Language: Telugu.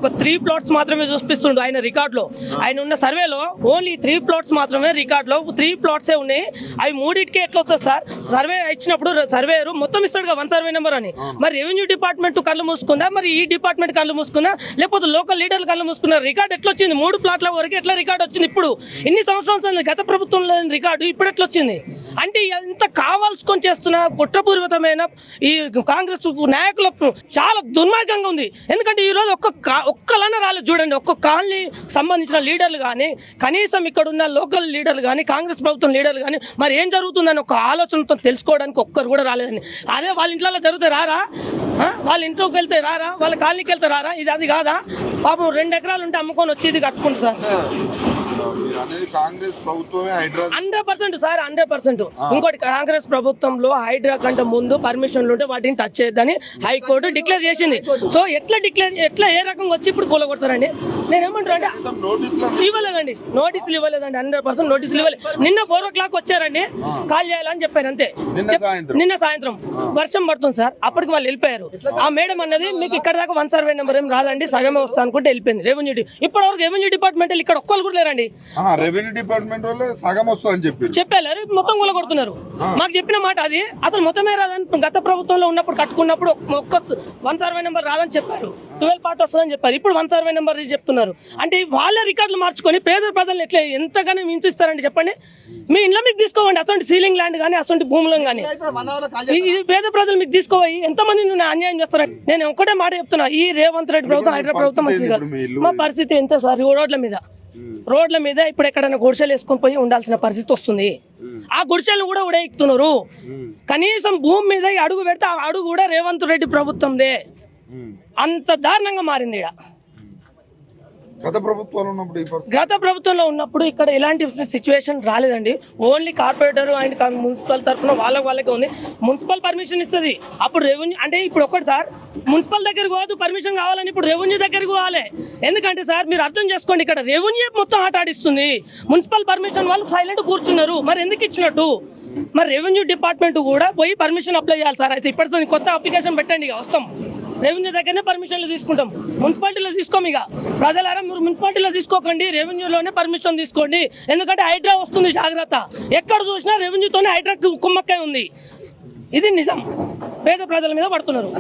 ఒక 3 plots మాత్రమే చూపిస్తుండు ఆయన రికార్డులో. ఆయన ఉన్న సర్వేలో ఓన్లీ 3 plots మాత్రమే రికార్డులో 3 plots ఉన్నాయి. అవి మూడింటికే ఎట్లా వస్తుంది సార్? సర్వే ఇచ్చినప్పుడు సర్వేయరు మొత్తం ఇస్తాడుగా 1 సర్వే నెంబర్ అని. మరి రెవెన్యూ డిపార్ట్మెంట్ కళ్ళు మూసుకుందా, మరి ఈ డిపార్ట్మెంట్ కళ్ళు మూసుకుందా, లేకపోతే లోకల్ లీడర్లు కళ్ళు మూసుకున్నారు? రికార్డు ఎట్లా వచ్చింది? 3 ప్లాట్ల వరకు ఎట్లా రికార్డు వచ్చింది? ఇప్పుడు ఇన్ని సంవత్సరాలు గత ప్రభుత్వంలో రికార్డు ఇప్పుడు ఎట్లా వచ్చింది? అంటే ఇంత కావాల్సుకొని చేస్తున్న కుట్రపూరితమైన ఈ కాంగ్రెస్ నాయకుల చాలా దుర్మార్గంగా ఉంది. ఎందుకంటే ఈ రోజు ఒక్కలన్నా రాలేదు చూడండి. ఒక్క కాలనీ సంబంధించిన లీడర్లు కానీ, కనీసం ఇక్కడ ఉన్న లోకల్ లీడర్లు కానీ, కాంగ్రెస్ ప్రభుత్వం లీడర్లు కానీ మరి ఏం జరుగుతుందని ఒక ఆలోచనతో తెలుసుకోవడానికి ఒక్కరు కూడా రాలేదండి. అదే వాళ్ళ ఇంట్లో జరిగితే రారా? వాళ్ళ ఇంట్లోకి వెళ్తే రారా? వాళ్ళ కాలనీకి వెళ్తే రారా? ఇది అది కాదా? పాపం 2 ఎకరాలు ఉంటే అమ్ముకొని వచ్చి ఇది కట్టుకుంటారు సార్. 100% సార్, 100%. ఇంకోటి, కాంగ్రెస్ ప్రభుత్వంలో హైడ్రా కంటే ముందు పర్మిషన్లు ఉంటే వాటిని టచ్ చేయొద్దని హైకోర్టు డిక్లేర్ చేసింది. సో ఎట్లా ఏ రకంగా వచ్చి ఇప్పుడు కూలగొడతారండి? నేనేమంటారు అంటే ఇవ్వలేదండి, నోటీసులు ఇవ్వలేదండి, 100% నోటీసులు ఇవ్వలేదు. నిన్న 4 o'clock వచ్చారండి, కాల్ చేయాలని చెప్పారు అంతే. నిన్న సాయంత్రం వర్షం పడుతుంది సార్, అప్పటికి వాళ్ళు వెళ్ళిపోయారు. ఆ మేడం అన్నది మీకు ఇక్కడ దాకా 1 సర్వే నెంబర్ ఏం రాదండి, సగమే వస్తా అనుకుంటే వెళ్ళిపోయింది. ఇప్పటి వరకు రెవెన్యూ డిపార్ట్మెంట్ ఇక్కడ ఒక్కరు కూడా లేరండి. రెవెన్యూ డిపార్ట్మెంట్ వాళ్ళు సగం వస్తుందని చెప్పారు, మొత్తం కూలగొడుతున్నారు. మాకు చెప్పిన మాట అది, అసలు మొత్తమే రాదని గత ప్రభుత్వంలో ఉన్నప్పుడు కట్టుకున్నప్పుడు ఒక్క 1 సర్వే నెంబర్ రాదని చెప్పారు, 12 part వస్తుందని చెప్పారు. ఇప్పుడు 1 సర్వే నెంబర్ చెప్తున్నారు. అంటే వాళ్ళే రికార్డులు మార్చుకొని పేద ప్రజలు ఎట్లా ఎంతగానో హింసిస్తారండి చెప్పండి. మీ ఇంట్లో మీకు తీసుకోవండి అసలు సీలింగ్ ల్యాండ్ కానీ, అసలు భూములను కానీ, ఇది పేద ప్రజలు మీకు తీసుకోవాలి. ఎంతమంది అన్యాయం చేస్తారండి? నేను ఒకటే మాట చెప్తున్నా, ఈ రేవంత్ రెడ్డి ప్రభుత్వం, హైదరాబాద్ ప్రభుత్వం మంచిది కాదు. మా పరిస్థితి ఎంత సార్? రోడ్ల మీద ఇప్పుడు ఎక్కడైనా గుడిసెలు వేసుకొని పోయి ఉండాల్సిన పరిస్థితి వస్తుంది. ఆ గుడిసెలను కూడా ఉడేస్తున్నారు. కనీసం భూమి మీద అడుగు పెడితే ఆ అడుగు కూడా రేవంత్ రెడ్డి ప్రభుత్వందే. అంత దారుణంగా మారింది ఇక్కడ. గత ప్రభుత్వంలో ఉన్నప్పుడు ఇక్కడ ఎలాంటి సిచ్యువేషన్ రాలేదండి. ఓన్లీ కార్పొరేటర్ అండ్ మున్సిపల్ తరఫున వాళ్ళకే ఉంది. మున్సిపల్ పర్మిషన్ ఇస్తుంది. అప్పుడు రెవెన్యూ అంటే ఇప్పుడు ఒక్కటి సార్, మున్సిపల్ దగ్గరకు పోదు పర్మిషన్ కావాలని, ఇప్పుడు రెవెన్యూ దగ్గరకు పోవాలి. ఎందుకంటే సార్ మీరు అర్థం చేసుకోండి, ఇక్కడ రెవెన్యూ మొత్తం ఆట ఆడిస్తుంది. మున్సిపల్ పర్మిషన్ వాళ్ళు సైలెంట్ కూర్చున్నారు. మరి ఎందుకు ఇచ్చినట్టు? మరి రెవెన్యూ డిపార్ట్మెంట్ కూడా పోయి పర్మిషన్ అప్లై చేయాలి సార్. అయితే ఇప్పటితో కొత్త అప్లికేషన్ పెట్టండి, ఇక వస్తాం. రెవెన్యూ దగ్గరనే పర్మిషన్లు తీసుకుంటాం, మున్సిపాలిటీలో తీసుకోము. ఇక ప్రజలారా మీరు మున్సిపాలిటీలో తీసుకోకండి, రెవెన్యూలోనే పర్మిషన్ తీసుకోండి. ఎందుకంటే హైడ్రా వస్తుంది, జాగ్రత్త. ఎక్కడ చూసినా రెవెన్యూతోనే హైడ్రా కుమ్మక్కై ఉంది. ఇది నిజం. పేద ప్రజల మీద పడుతున్నారు.